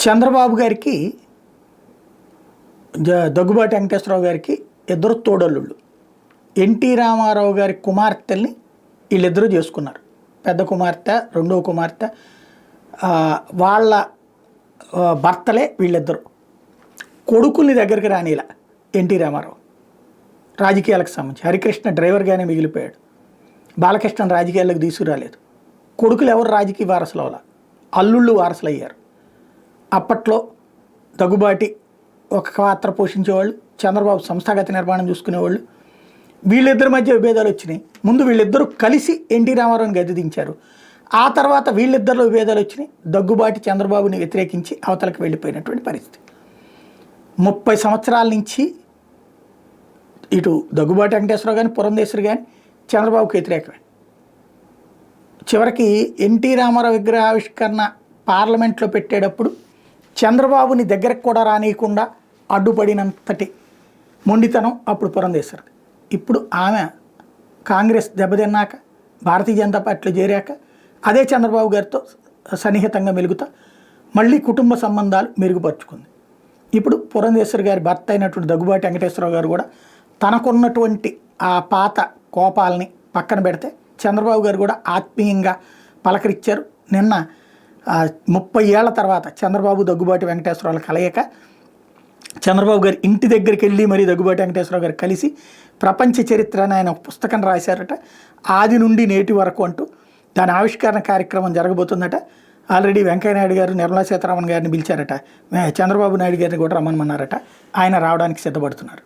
చంద్రబాబు గారికి దగ్గుబాటి వెంకటేశ్వరరావు గారికి ఇద్దరు తోడల్లుళ్ళు. ఎన్టీ రామారావు గారి కుమార్తెల్ని వీళ్ళిద్దరూ చేసుకున్నారు. పెద్ద కుమార్తె, రెండవ కుమార్తె, వాళ్ళ భర్తలే వీళ్ళిద్దరు. కొడుకుల్ని దగ్గరికి రానిలా ఎన్టీ రామారావు రాజకీయాలకు సంబంధించి. హరికృష్ణ డ్రైవర్గానే మిగిలిపోయాడు. బాలకృష్ణ రాజకీయాలకు తీసుకురాలేదు. కొడుకులు ఎవరు రాజకీయ వారసులు అవ్వాల, అల్లుళ్ళు వారసులు అయ్యారు. అప్పట్లో దగ్గుబాటి ఒక పాత్ర పోషించేవాళ్ళు, చంద్రబాబు సంస్థాగత నిర్మాణం చూసుకునేవాళ్ళు. వీళ్ళిద్దరి మధ్య విభేదాలు వచ్చినాయి. ముందు వీళ్ళిద్దరూ కలిసి ఎన్టీ రామారావుని గద్దె దించారు. ఆ తర్వాత వీళ్ళిద్దరిలో విభేదాలు వచ్చినాయి. దగ్గుబాటి చంద్రబాబుని వ్యతిరేకించి అవతలకు వెళ్ళిపోయినటువంటి పరిస్థితి. 30 సంవత్సరాల నుంచి ఇటు దగ్గుబాటి వెంకటేశ్వరరావు కానీ, పురంధేశ్వరి కానీ చంద్రబాబుకి వ్యతిరేకమే. చివరికి ఎన్టీ రామారావు విగ్రహావిష్కరణ పార్లమెంట్లో పెట్టేటప్పుడు చంద్రబాబుని దగ్గరకు కూడా రానియకుండా అడ్డుపడినంతటి మొండితనం అప్పుడు పురంధేశ్వరి. ఇప్పుడు ఆమె కాంగ్రెస్ దెబ్బతిన్నాక భారతీయ జనతా పార్టీలో చేరాక అదే చంద్రబాబు గారితో సన్నిహితంగా మెలుగుతా మళ్ళీ కుటుంబ సంబంధాలు మెరుగుపరుచుకుంది. ఇప్పుడు పురంధేశ్వరి గారి భర్త అయినటువంటి దగ్గుబాటి వెంకటేశ్వరరావు గారు కూడా తనకున్నటువంటి ఆ పాత కోపాలని పక్కన పెడితే చంద్రబాబు గారు కూడా ఆత్మీయంగా పలకరించారు. నిన్న 30 ఏళ్ల తర్వాత చంద్రబాబు దగ్గుబాటి వెంకటేశ్వరరావు కలయిక. చంద్రబాబు గారు ఇంటి దగ్గరికి వెళ్ళి మరీ దగ్గుబాటి వెంకటేశ్వరరావు గారు కలిసి ప్రపంచ చరిత్ర అని ఆయన ఒక పుస్తకం రాశారట. ఆది నుండి నేటి వరకు అంటూ దాని ఆవిష్కరణ కార్యక్రమం జరగబోతుందట. ఆల్రెడీ వెంకయ్యనాయుడు గారు నిర్మలా సీతారామన్ గారిని పిలిచారట. చంద్రబాబు నాయుడు గారిని కూడా రమ్మన్నారట. ఆయన రావడానికి సిద్ధపడుతున్నారు.